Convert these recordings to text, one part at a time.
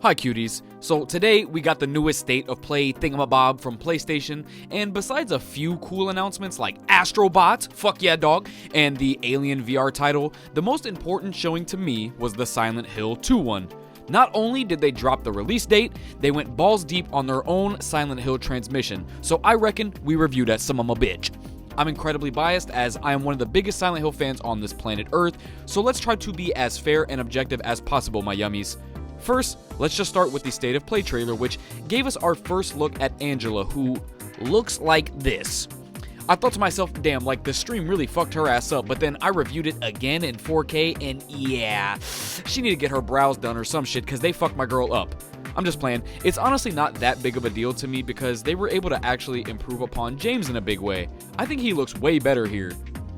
Hi cuties. So today we got the newest state of play thingamabob from PlayStation, and besides a few cool announcements like Astrobot, fuck yeah dog, and the Alien VR title, the most important showing to me was the Silent Hill 2 one. Not only did they drop the release date, they went balls deep on their own Silent Hill transmission, so I reckon we reviewed that some of my bitch. I'm incredibly biased as I am one of the biggest Silent Hill fans on this planet Earth, so let's try to be as fair and objective as possible, my yummies. First, let's just start with the State of Play trailer, which gave us our first look at Angela, who looks like this. I thought to myself, damn, like the stream really fucked her ass up, but then I reviewed it again in 4K, and yeah, she need to get her brows done or some shit, because they fucked my girl up. I'm just playing. It's honestly not that big of a deal to me because they were able to actually improve upon James in a big way. I think he looks way better here.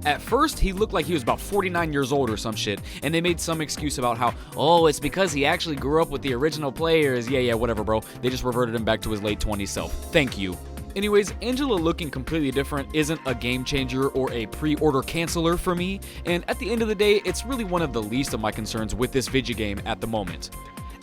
At first, he looked like he was about 49 years old or some shit, and they made some excuse about how, oh, it's because he actually grew up with the original players. Yeah, whatever, bro. They just reverted him back to his late 20s self. Thank you. Anyways, Angela looking completely different isn't a game changer or a pre-order canceller for me, and at the end of the day, it's really one of the least of my concerns with this video game at the moment.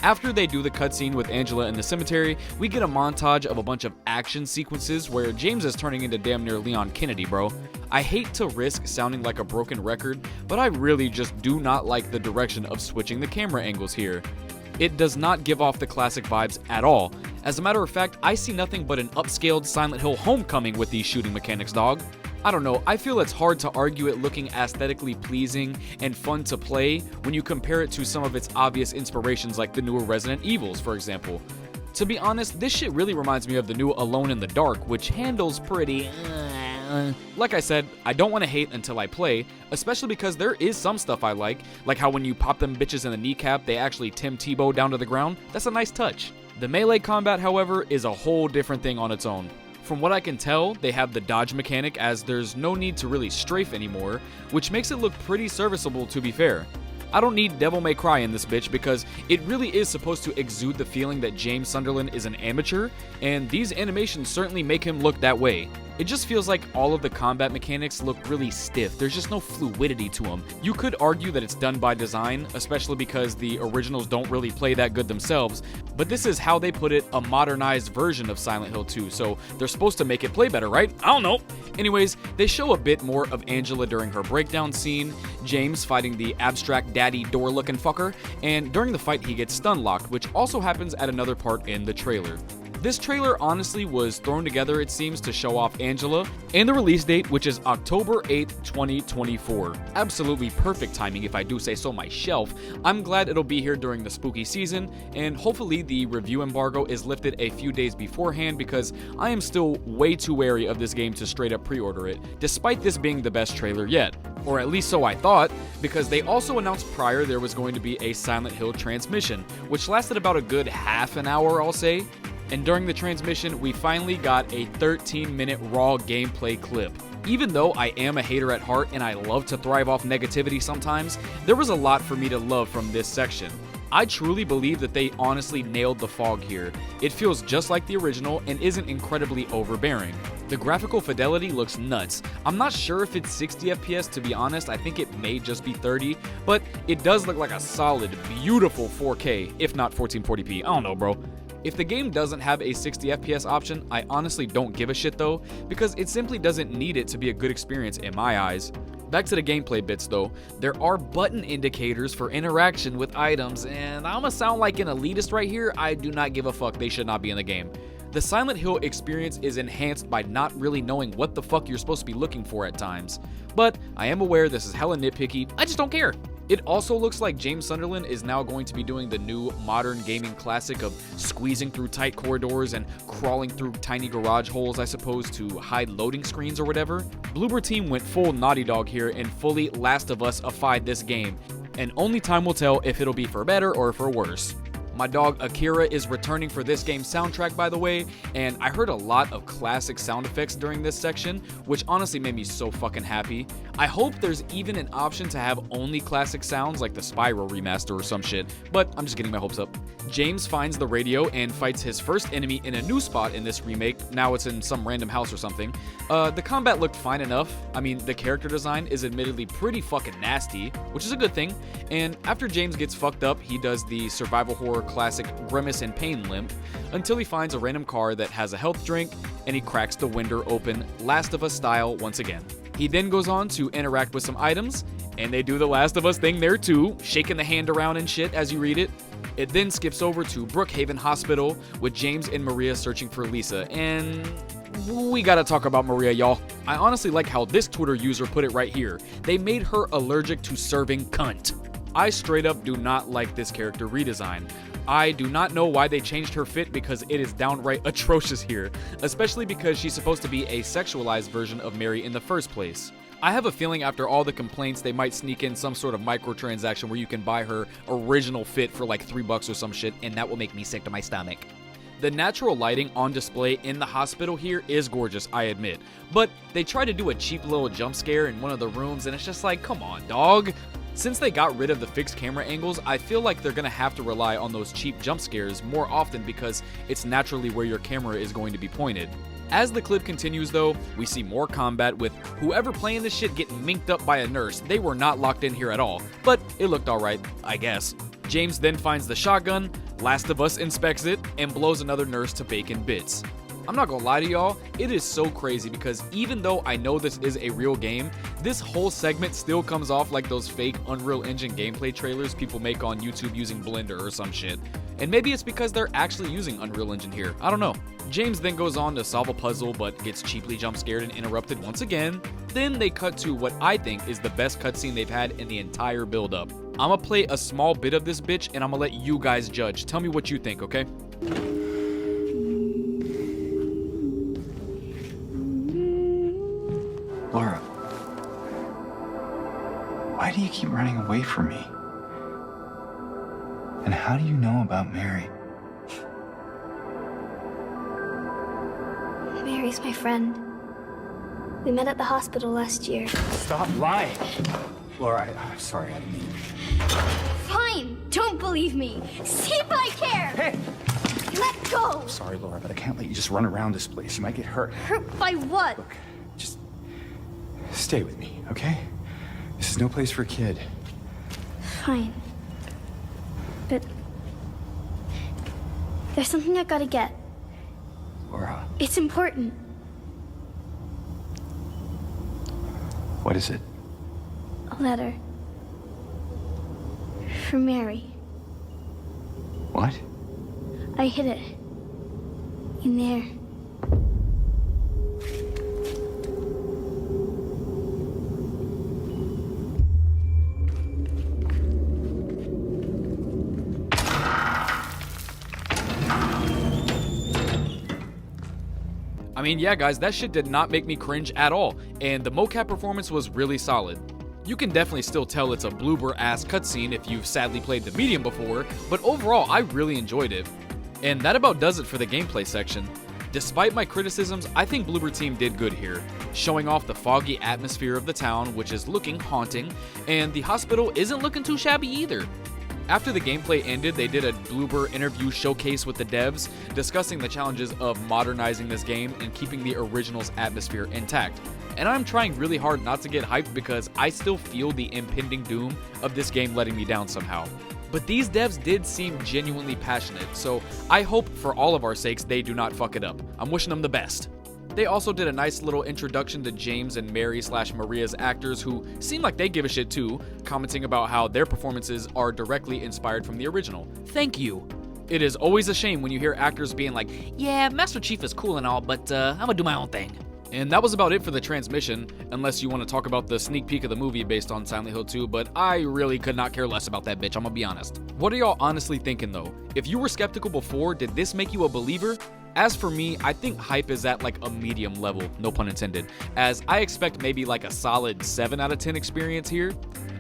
After they do the cutscene with Angela in the cemetery, we get a montage of a bunch of action sequences where James is turning into damn near Leon Kennedy, bro. I hate to risk sounding like a broken record, but I really just do not like the direction of switching the camera angles here. It does not give off the classic vibes at all. As a matter of fact, I see nothing but an upscaled Silent Hill Homecoming with these shooting mechanics, dog. I don't know, I feel it's hard to argue it looking aesthetically pleasing and fun to play when you compare it to some of its obvious inspirations like the newer Resident Evils, for example. To be honest, this shit really reminds me of the new Alone in the Dark, which handles pretty... Like I said, I don't want to hate until I play, especially because there is some stuff I like how when you pop them bitches in the kneecap, they actually Tim Tebow down to the ground. That's a nice touch. The melee combat, however, is a whole different thing on its own. From what I can tell, they have the dodge mechanic as there's no need to really strafe anymore, which makes it look pretty serviceable to be fair. I don't need Devil May Cry in this bitch because it really is supposed to exude the feeling that James Sunderland is an amateur, and these animations certainly make him look that way. It just feels like all of the combat mechanics look really stiff. There's just no fluidity to them. You could argue that it's done by design, especially because the originals don't really play that good themselves, but this is how they put it, a modernized version of Silent Hill 2, so they're supposed to make it play better, right? I don't know. Anyways, they show a bit more of Angela during her breakdown scene, James fighting the abstract daddy door-looking fucker, and during the fight he gets stun-locked, which also happens at another part in the trailer. This trailer honestly was thrown together, it seems, to show off Angela, and the release date, which is October 8th, 2024. Absolutely perfect timing if I do say so myself. I'm glad it'll be here during the spooky season, and hopefully the review embargo is lifted a few days beforehand because I am still way too wary of this game to straight up pre-order it, despite this being the best trailer yet. Or at least so I thought, because they also announced prior there was going to be a Silent Hill transmission, which lasted about a good half an hour, I'll say. And during the transmission, we finally got a 13-minute raw gameplay clip. Even though I am a hater at heart and I love to thrive off negativity sometimes, there was a lot for me to love from this section. I truly believe that they honestly nailed the fog here. It feels just like the original and isn't incredibly overbearing. The graphical fidelity looks nuts. I'm not sure if it's 60 FPS to be honest, I think it may just be 30, but it does look like a solid, beautiful 4K, if not 1440p, I don't know bro. If the game doesn't have a 60 FPS option, I honestly don't give a shit though, because it simply doesn't need it to be a good experience in my eyes. Back to the gameplay bits though, there are button indicators for interaction with items, and I'ma sound like an elitist right here, I do not give a fuck, they should not be in the game. The Silent Hill experience is enhanced by not really knowing what the fuck you're supposed to be looking for at times. But I am aware this is hella nitpicky, I just don't care. It also looks like James Sunderland is now going to be doing the new modern gaming classic of squeezing through tight corridors and crawling through tiny garage holes, I suppose, to hide loading screens or whatever. Bloober Team went full Naughty Dog here and fully Last of Us-ified this game, and only time will tell if it'll be for better or for worse. My dog Akira is returning for this game's soundtrack, by the way, and I heard a lot of classic sound effects during this section, which honestly made me so fucking happy. I hope there's even an option to have only classic sounds like the Spyro remaster or some shit, but I'm just getting my hopes up. James finds the radio and fights his first enemy in a new spot in this remake. Now it's in some random house or something. The combat looked fine enough. I mean, the character design is admittedly pretty fucking nasty, which is a good thing. And after James gets fucked up, he does the survival horror classic grimace and pain limp, until he finds a random car that has a health drink, and he cracks the window open, Last of Us style once again. He then goes on to interact with some items, and they do the Last of Us thing there too, shaking the hand around and shit as you read it. It then skips over to Brookhaven Hospital with James and Maria searching for Lisa, and we gotta talk about Maria, y'all. I honestly like how this Twitter user put it right here. They made her allergic to serving cunt. I straight up do not like this character redesign. I do not know why they changed her fit because it is downright atrocious here, especially because she's supposed to be a sexualized version of Mary in the first place. I have a feeling after all the complaints they might sneak in some sort of microtransaction where you can buy her original fit for like $3 or some shit, and that will make me sick to my stomach. The natural lighting on display in the hospital here is gorgeous, I admit, but they try to do a cheap little jump scare in one of the rooms and it's just like, come on, dog. Since they got rid of the fixed camera angles, I feel like they're gonna have to rely on those cheap jump scares more often because it's naturally where your camera is going to be pointed. As the clip continues though, we see more combat with whoever playing this shit getting minked up by a nurse. They were not locked in here at all, but it looked alright, I guess. James then finds the shotgun, Last of Us inspects it, and blows another nurse to bacon bits. I'm not gonna lie to y'all, it is so crazy because even though I know this is a real game, this whole segment still comes off like those fake Unreal Engine gameplay trailers people make on YouTube using Blender or some shit. And maybe it's because they're actually using Unreal Engine here, I don't know. James then goes on to solve a puzzle but gets cheaply jump scared and interrupted once again. Then they cut to what I think is the best cutscene they've had in the entire build-up. I'ma play a small bit of this bitch and I'ma let you guys judge. Tell me what you think, okay? Laura, why do you keep running away from me? And how do you know about Mary? Mary's my friend. We met at the hospital last year. Stop lying! Laura, I'm sorry, I didn't mean... Fine! Don't believe me! See if I care! Hey! Let go! Sorry, Laura, but I can't let you just run around this place. You might get hurt. Hurt by what? Look, just stay with me, okay? This is no place for a kid. Fine. But... there's something I gotta get. Laura. It's important. What is it? A letter. For Mary. What? I hid it. In there. I mean, yeah guys, that shit did not make me cringe at all, and the mocap performance was really solid. You can definitely still tell it's a bloober-ass cutscene if you've sadly played the medium before, but overall I really enjoyed it. And that about does it for the gameplay section. Despite my criticisms, I think Bloober Team did good here, showing off the foggy atmosphere of the town, which is looking haunting, and the hospital isn't looking too shabby either. After the gameplay ended, they did a Bloober interview showcase with the devs, discussing the challenges of modernizing this game and keeping the original's atmosphere intact. And I'm trying really hard not to get hyped because I still feel the impending doom of this game letting me down somehow. But these devs did seem genuinely passionate, so I hope for all of our sakes they do not fuck it up. I'm wishing them the best. They also did a nice little introduction to James and Mary/Maria's actors who seem like they give a shit too, commenting about how their performances are directly inspired from the original. Thank you. It is always a shame when you hear actors being like, yeah, Master Chief is cool and all, but I'm gonna do my own thing. And that was about it for the transmission, unless you want to talk about the sneak peek of the movie based on Silent Hill 2, but I really could not care less about that bitch, I'm gonna be honest. What are y'all honestly thinking though? If you were skeptical before, did this make you a believer? As for me, I think hype is at like a medium level, no pun intended, as I expect maybe like a solid 7 out of 10 experience here.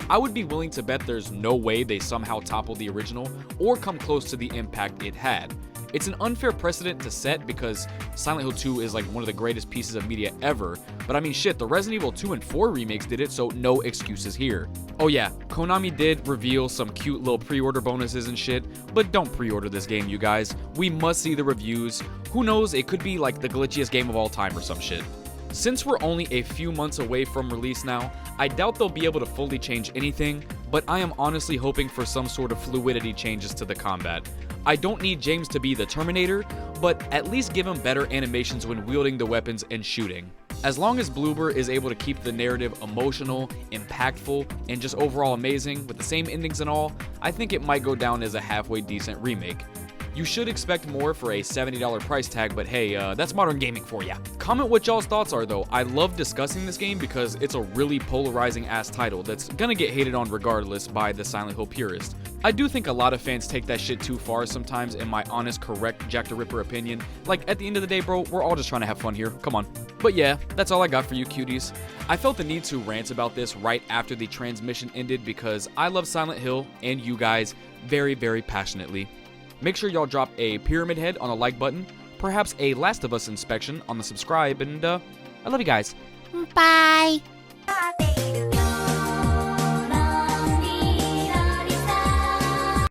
I would be willing to bet there's no way they somehow topple the original or come close to the impact it had. It's an unfair precedent to set because Silent Hill 2 is like one of the greatest pieces of media ever, but I mean shit, the Resident Evil 2 and 4 remakes did it, so no excuses here. Oh yeah, Konami did reveal some cute little pre-order bonuses and shit, but don't pre-order this game, you guys. We must see the reviews. Who knows, it could be like the glitchiest game of all time or some shit. Since we're only a few months away from release now, I doubt they'll be able to fully change anything, but I am honestly hoping for some sort of fluidity changes to the combat. I don't need James to be the Terminator, but at least give him better animations when wielding the weapons and shooting. As long as Bloober is able to keep the narrative emotional, impactful, and just overall amazing with the same endings and all, I think it might go down as a halfway decent remake. You should expect more for a $70 price tag, but hey, that's modern gaming for ya. Comment what y'all's thoughts are though. I love discussing this game because it's a really polarizing ass title that's gonna get hated on regardless by the Silent Hill purist. I do think a lot of fans take that shit too far sometimes in my honest, correct Jack the Ripper opinion. Like, at the end of the day, bro, we're all just trying to have fun here. Come on. But yeah, that's all I got for you cuties. I felt the need to rant about this right after the transmission ended because I love Silent Hill and you guys very, very passionately. Make sure y'all drop a pyramid head on the like button, perhaps a Last of Us inspection on the subscribe, and I love you guys. Bye.